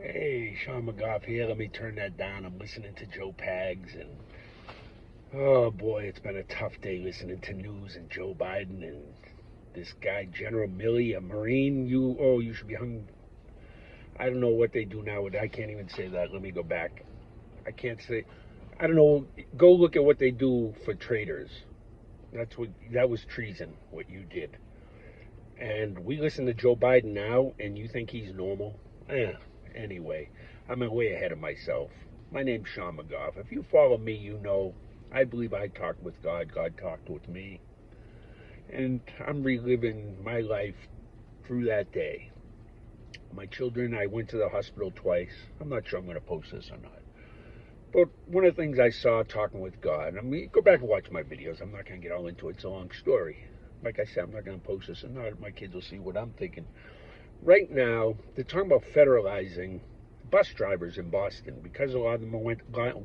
Hey, Sean McGough here. Let me turn that down. I'm listening to Joe Pags, and oh boy, it's been a tough day listening to news and Joe Biden and this guy, General Milley, a Marine. You should be hung. I don't know what they do now. I can't even say that. Let me go back. I can't say. I don't know. Go look at what they do for traitors. That was treason, what you did. And we listen to Joe Biden now, and you think he's normal? Anyway, I'm way ahead of myself. My name's Sean McGough. If you follow me, you know I believe I talked with God. God talked with me. And I'm reliving my life through that day. My children, I went to the hospital twice. I'm not sure I'm going to post this or not. But one of the things I saw talking with God, go back and watch my videos. I'm not going to get all into it. It's a long story. Like I said, I'm not going to post this or not. My kids will see what I'm thinking. Right now, they're talking about federalizing bus drivers in Boston because a lot of them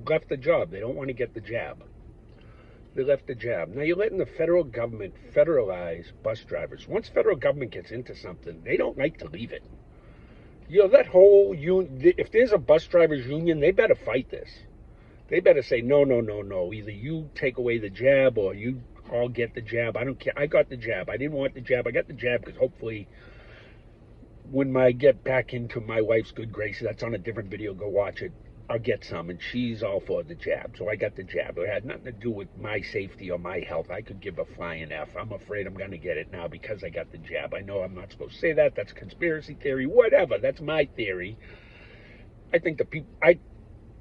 left the job. They don't want to get the jab. They left the jab. Now you're letting the federal government federalize bus drivers. Once federal government gets into something, they don't like to leave it. That whole if there's a bus drivers union, they better fight this. They better say, no. Either you take away the jab or you all get the jab. I don't care. I got the jab. I didn't want the jab. I got the jab because hopefully when I get back into my wife's good graces, that's on a different video, go watch it, I'll get some, and she's all for the jab, so I got the jab. It had nothing to do with my safety or my health. I could give a flying F. I'm afraid I'm going to get it now because I got the jab. I know I'm not supposed to say that. That's conspiracy theory, whatever. That's my theory. I think I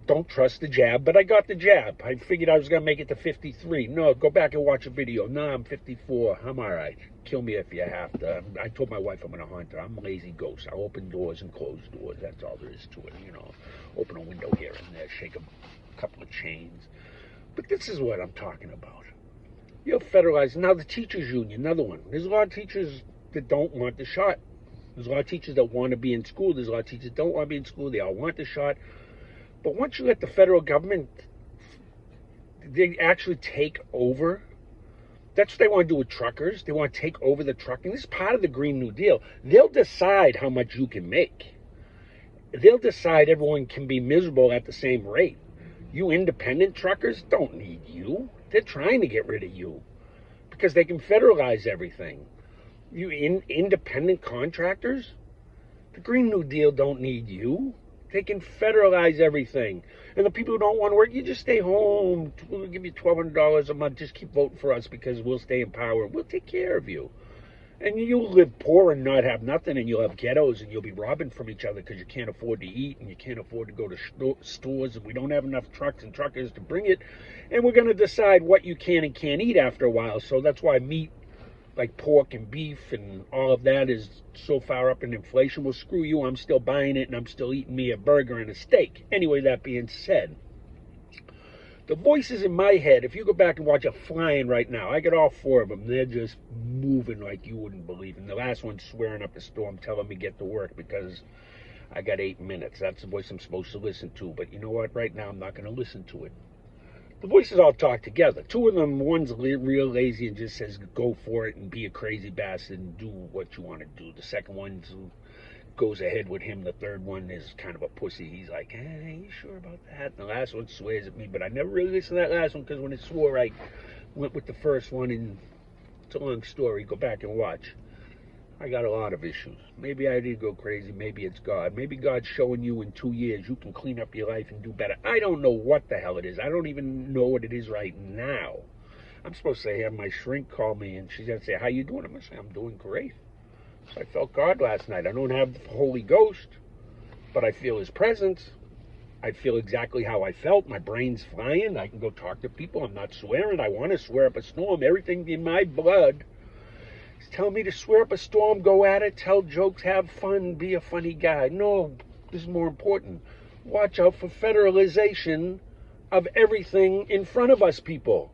don't trust the jab, but I got the jab. I figured I was going to make it to 53. No, go back and watch a video. No, I'm 54. I'm all right. Kill me if you have to. I told my wife I'm going to hunt her. I'm a lazy ghost. I'll open doors and close doors. That's all there is to it. Open a window here and there, shake a couple of chains. But this is what I'm talking about. You're federalizing. Now the teachers union, another one. There's a lot of teachers that don't want the shot. There's a lot of teachers that want to be in school. There's a lot of teachers that don't want to be in school. They all want the shot. But once you let the federal government, they actually take over. That's what they want to do with truckers. They want to take over the trucking. This is part of the Green New Deal. They'll decide how much you can make. They'll decide everyone can be miserable at the same rate. You independent truckers don't need you. They're trying to get rid of you because they can federalize everything. You independent contractors, the Green New Deal don't need you. They can federalize everything. And the people who don't want to work, you just stay home. We'll give you $1,200 a month. Just keep voting for us because we'll stay in power. We'll take care of you. And you'll live poor and not have nothing, and you'll have ghettos, and you'll be robbing from each other because you can't afford to eat, and you can't afford to go to stores, and we don't have enough trucks and truckers to bring it. And we're going to decide what you can and can't eat after a while. So that's why meat, like pork and beef and all of that, is so far up in inflation. Well, screw you, I'm still buying it and I'm still eating me a burger and a steak. Anyway, that being said, the voices in my head, if you go back and watch a flying right now, I got all four of them. They're just moving like you wouldn't believe. And the last one's swearing up a storm, telling me get to work because I got 8 minutes. That's the voice I'm supposed to listen to. But you know what? Right now, I'm not going to listen to it. The voices all talk together. Two of them, one's real lazy and just says go for it and be a crazy bastard and do what you want to do. The second one goes ahead with him. The third one is kind of a pussy. He's like, hey, you sure about that? And the last one swears at me, but I never really listened to that last one because when it swore, I went with the first one, and it's a long story. Go back and watch. I got a lot of issues. Maybe I did go crazy. Maybe it's God. Maybe God's showing you in 2 years you can clean up your life and do better. I don't know what the hell it is. I don't even know what it is right now. I'm supposed to have my shrink call me, and she's going to say, how you doing? I'm going to say, I'm doing great. So I felt God last night. I don't have the Holy Ghost, but I feel his presence. I feel exactly how I felt. My brain's flying. I can go talk to people. I'm not swearing. I want to swear up a storm. Everything in my blood tell me to swear up a storm, go at it, tell jokes, have fun, be a funny guy. No, this is more important. Watch out for federalization of everything in front of us, people.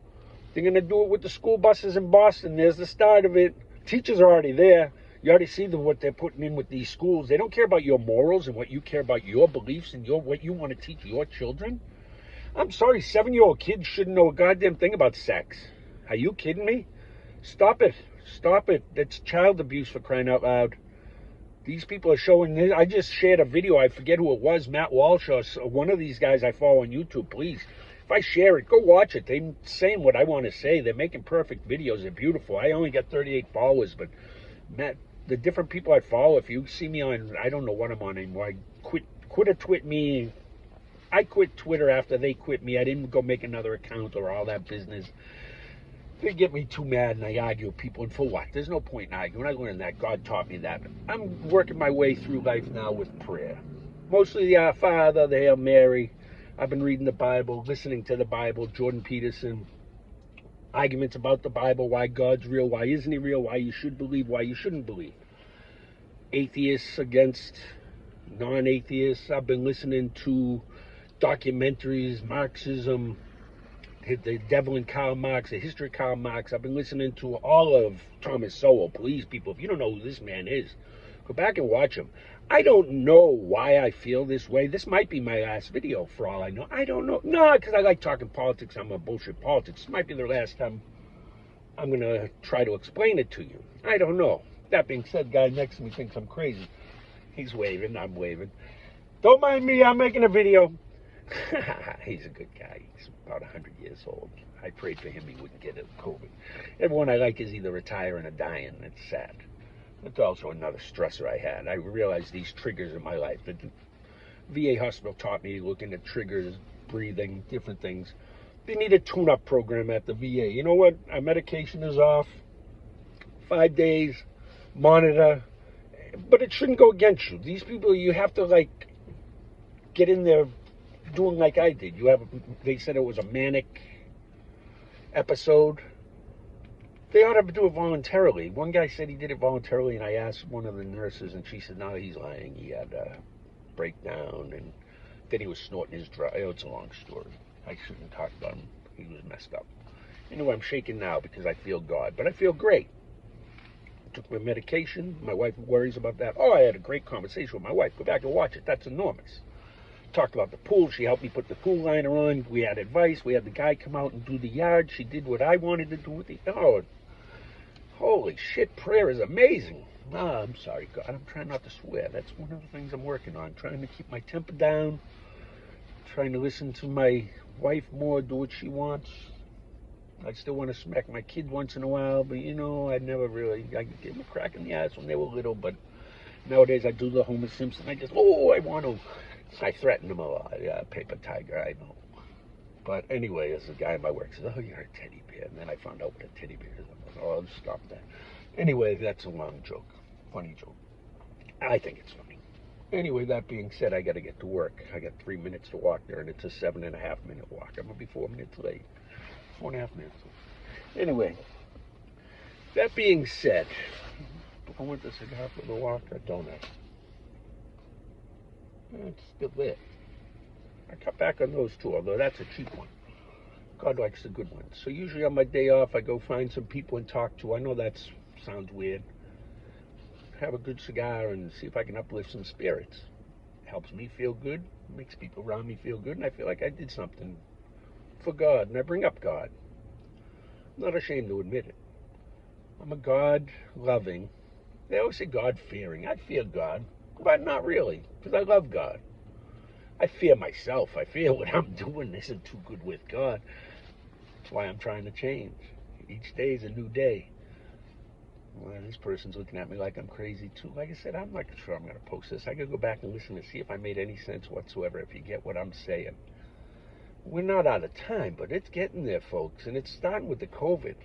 They're going to do it with the school buses in Boston. There's the start of it. Teachers are already there. You already see what they're putting in with these schools. They don't care about your morals and what you care about, your beliefs and what you want to teach your children. I'm sorry, 7-year-old kids shouldn't know a goddamn thing about sex. Are you kidding me? Stop it. Stop it. That's child abuse, for crying out loud. These people are showing this. I just shared a video. I forget who it was, Matt Walsh or one of these guys I follow on YouTube. Please, if I share it, go watch it. They're saying what I want to say. They're making perfect videos. They're beautiful. I only got 38 followers, but Matt, the different people I follow, if you see me on, I don't know what I'm on anymore. I quit me. I quit Twitter after they quit me. I didn't go make another account or all that business. They get me too mad and I argue with people. And for what? There's no point in arguing. I learned that. God taught me that. I'm working my way through life now with prayer. Mostly the Our Father, the Hail Mary. I've been reading the Bible, listening to the Bible, Jordan Peterson. Arguments about the Bible, why God's real, why isn't he real, why you should believe, why you shouldn't believe. Atheists against non-atheists. I've been listening to documentaries, Marxism, the devil in Karl Marx, the history of Karl Marx. I've been listening to all of Thomas Sowell. Please, people, if you don't know who this man is, go back and watch him. I don't know why I feel this way. This might be my last video for all I know. I don't know. No, because I like talking politics. I'm a bullshit politics. This might be the last time I'm going to try to explain it to you. I don't know. That being said, guy next to me thinks I'm crazy. He's waving. I'm waving. Don't mind me. I'm making a video. He's a good guy. He's about 100 years old. I prayed for him he wouldn't get COVID. Everyone I like is either retiring or dying. It's sad. It's also another stressor I had. I realized these triggers in my life. The VA hospital taught me looking at triggers, breathing, different things. They need a tune-up program at the VA. You know what? Our medication is off. 5 days. Monitor. But it shouldn't go against you. These people, you have to, like, get in there doing like I did. They said it was a manic episode. They ought to do it voluntarily. One guy said he did it voluntarily, and I asked one of the nurses, and she said, no, he's lying. He had a breakdown, and then he was snorting his drug. Oh, it's a long story. I shouldn't talk about him. He was messed up. Anyway, I'm shaking now because I feel God, but I feel great. Took my medication. My wife worries about that. Oh, I had a great conversation with my wife. Go back and watch it. That's enormous. Talked about the pool. She helped me put the pool liner on. We had advice. We had the guy come out and do the yard. She did what I wanted to do with the... Oh, holy shit, prayer is amazing. I'm sorry, God. I'm trying not to swear. That's one of the things I'm working on. Trying to keep my temper down. Trying to listen to my wife more, do what she wants. I still want to smack my kid once in a while, but you know, I never really... I gave them a crack in the ass when they were little, but nowadays I do the Homer Simpson. I want to... I threaten him a lot. Yeah, paper tiger, I know. But anyway, as a guy in my work says, oh, you're a teddy bear. And then I found out what a teddy bear is. Oh, stop that. Anyway, that's a long joke. Funny joke. I think it's funny. Anyway, that being said, I got to get to work. I got 3 minutes to walk there, and it's a 7.5-minute walk. I'm going to be 4 minutes late. 4.5 minutes. Anyway, that being said, do I want the cigar for the walk or don't I? It's still there. I cut back on those two, although that's a cheap one. God likes the good ones. So usually on my day off, I go find some people and talk to. I know that sounds weird. Have a good cigar and see if I can uplift some spirits. Helps me feel good, makes people around me feel good, and I feel like I did something for God, and I bring up God. I'm not ashamed to admit it. I'm a God-loving, they always say God-fearing. I fear God, but not really, because I love God. I fear myself. I fear what I'm doing isn't too good with God. That's why I'm trying to change. Each day is a new day. Well, this person's looking at me like I'm crazy too. Like I said, I'm not sure I'm going to post this. I could go back and listen to see if I made any sense whatsoever, if you get what I'm saying. We're not out of time, but it's getting there, folks, and it's starting with the COVID.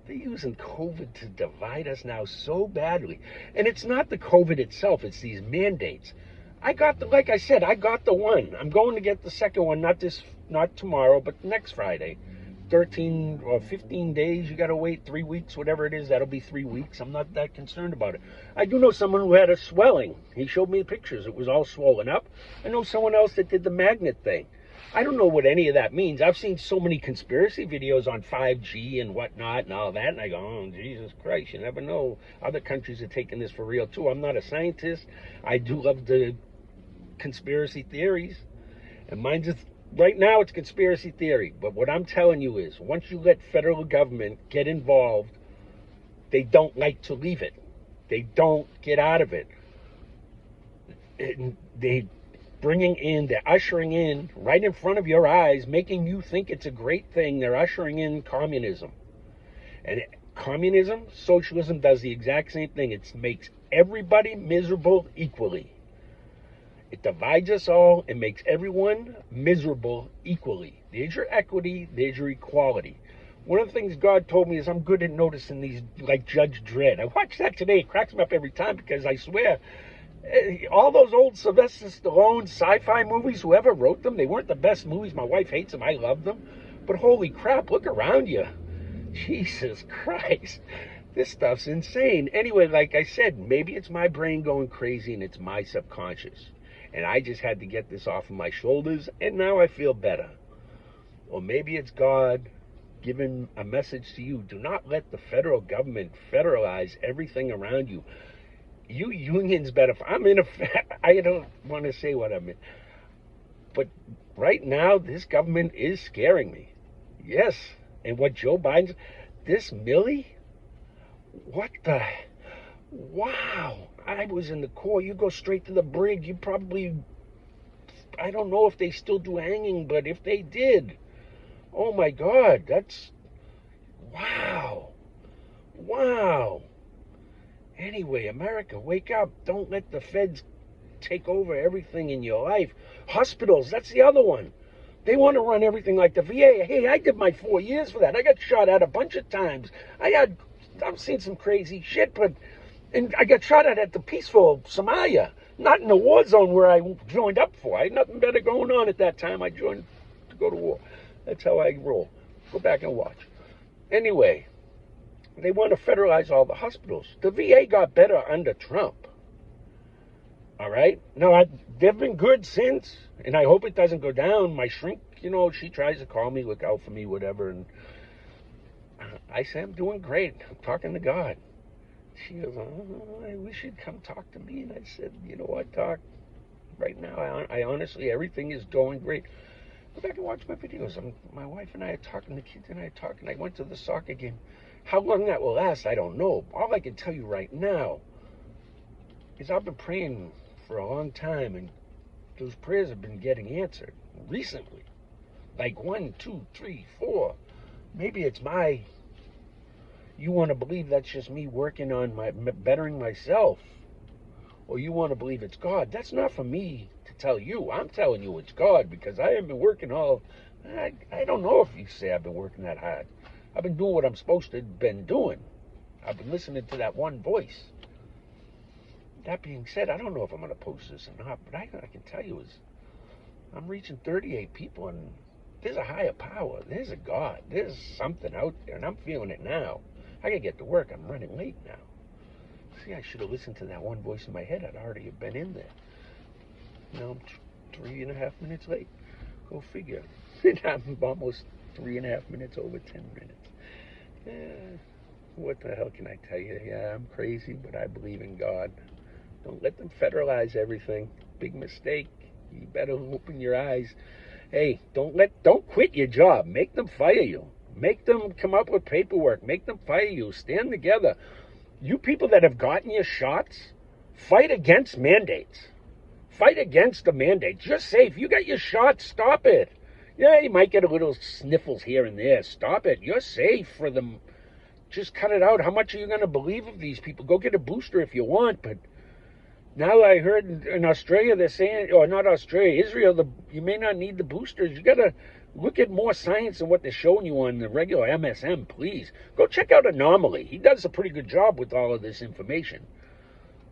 They're using COVID to divide us now so badly. And it's not the COVID itself, it's these mandates. Like I said, I got the one. I'm going to get the second one, not tomorrow, but next Friday. 13 or 15 days, you got to wait 3 weeks, whatever it is, that'll be 3 weeks. I'm not that concerned about it. I do know someone who had a swelling. He showed me pictures. It was all swollen up. I know someone else that did the magnet thing. I don't know what any of that means. I've seen so many conspiracy videos on 5G and whatnot and all that, and I go, oh, Jesus Christ, you never know. Other countries are taking this for real, too. I'm not a scientist. I do love the conspiracy theories, and mine's right now it's conspiracy theory. But what I'm telling you is, once you let federal government get involved, they don't like to leave it. They don't get out of it. they're ushering in right in front of your eyes, making you think it's a great thing. They're ushering in communism. And communism, socialism does the exact same thing. It makes everybody miserable equally. It divides us all and makes everyone miserable equally. There's your equity, there's your equality. One of the things God told me is I'm good at noticing these, like Judge Dredd. I watch that today. It cracks me up every time because I swear, all those old Sylvester Stallone sci-fi movies, whoever wrote them, they weren't the best movies. My wife hates them. I love them. But holy crap, look around you. Jesus Christ. This stuff's insane. Anyway, like I said, maybe it's my brain going crazy and it's my subconscious. And I just had to get this off of my shoulders, and now I feel better. Or maybe it's God giving a message to you. Do not let the federal government federalize everything around you. You unions better. I don't want to say what I'm in. But right now, this government is scaring me. Yes. And what Joe Biden's, this Milley, what the, wow. I was in the Corps. You go straight to the brig. You probably, I don't know if they still do hanging, but if they did, oh my God, that's, wow. Wow. Anyway, America, wake up. Don't let the feds take over everything in your life. Hospitals, that's the other one. They want to run everything like the VA. Hey, I did my 4 years for that. I got shot at a bunch of times. I've seen some crazy shit, and I got shot at the peaceful Somalia, not in the war zone where I joined up for. I had nothing better going on at that time. I joined to go to war. That's how I roll. Go back and watch. Anyway, they want to federalize all the hospitals. The VA got better under Trump. All right? No, they've been good since, and I hope it doesn't go down. My shrink, she tries to call me, look out for me, whatever, and I say I'm doing great. I'm talking to God. She goes, I wish you'd come talk to me. And I said, you know what, Doc? Right now, I honestly, everything is going great. Go back and watch my videos. My wife and I are talking, the kids and I are talking. I went to the soccer game. How long that will last, I don't know. All I can tell you right now is I've been praying for a long time, and those prayers have been getting answered recently. Like 1, 2, 3, 4. Maybe it's you want to believe that's just me working on bettering myself, or you want to believe it's God. That's not for me to tell you. I'm telling you it's God, because I haven't been working I don't know if you say I've been working that hard. I've been doing what I'm supposed to have been doing. I've been listening to that one voice. That being said, I don't know if I'm going to post this or not, but I can tell you is I'm reaching 38 people, and there's a higher power. There's a God. There's something out there, and I'm feeling it now. I got to get to work. I'm running late now. See, I should have listened to that one voice in my head. I'd already have been in there. Now I'm 3.5 minutes late. Go figure. I'm almost 3.5 minutes over 10 minutes. What the hell can I tell you? Yeah, I'm crazy, but I believe in God. Don't let them federalize everything. Big mistake. You better open your eyes. Hey, don't quit your job. Make them fire you. Make them come up with paperwork. Make them fire you. Stand together. You people that have gotten your shots, fight against mandates. Fight against the mandates. You're safe. You got your shots. Stop it. Yeah, you might get a little sniffles here and there. Stop it. You're safe for them. Just cut it out. How much are you going to believe of these people? Go get a booster if you want, but now I heard in Australia they're saying, or not Australia, Israel, you may not need the boosters. You got to look at more science than what they're showing you on the regular MSM, please. Go check out Anomaly. He does a pretty good job with all of this information.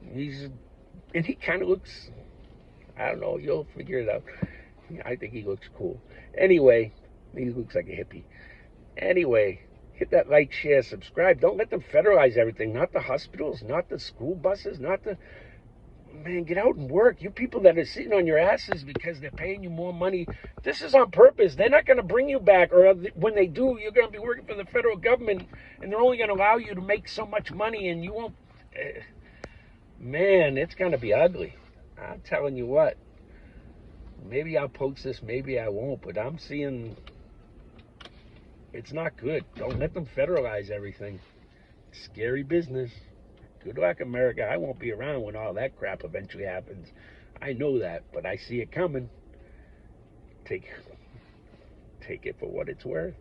And he kind of looks, I don't know, you'll figure it out. I think he looks cool. Anyway, he looks like a hippie. Anyway, hit that like, share, subscribe. Don't let them federalize everything. Not the hospitals, not the school buses, not the... Man, get out and work. You people that are sitting on your asses because they're paying you more money, this is on purpose. They're not going to bring you back, or when they do, you're going to be working for the federal government, and they're only going to allow you to make so much money, and you won't... Man, it's going to be ugly. I'm telling you what. Maybe I'll post this, maybe I won't, but I'm seeing it's not good. Don't let them federalize everything. Scary business. Good luck, America. I won't be around when all that crap eventually happens. I know that, but I see it coming. Take it for what it's worth.